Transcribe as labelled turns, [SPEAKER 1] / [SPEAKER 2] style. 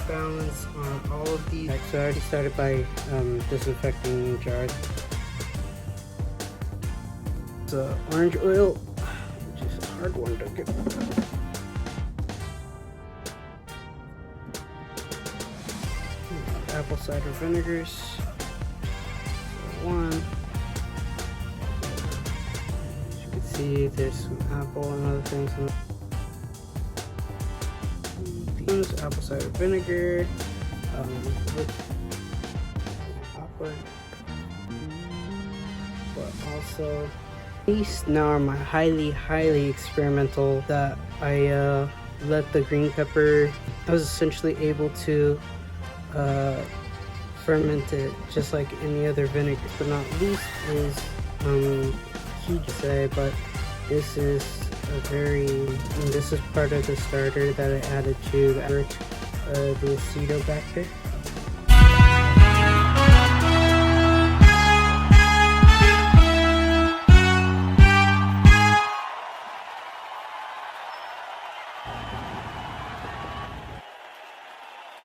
[SPEAKER 1] Balance on all of these. So I already started by disinfecting jars. The orange oil, which is a hard one to get. Apple cider vinegars. So one. As you can see, there's some apple and other things in apple cider vinegar with awkward, but also these now are my highly experimental that I let the green pepper. I was essentially able to ferment it just like any other vinegar, but not least is KingOhashes, but this is this is part of the starter that I added to the acetobacter.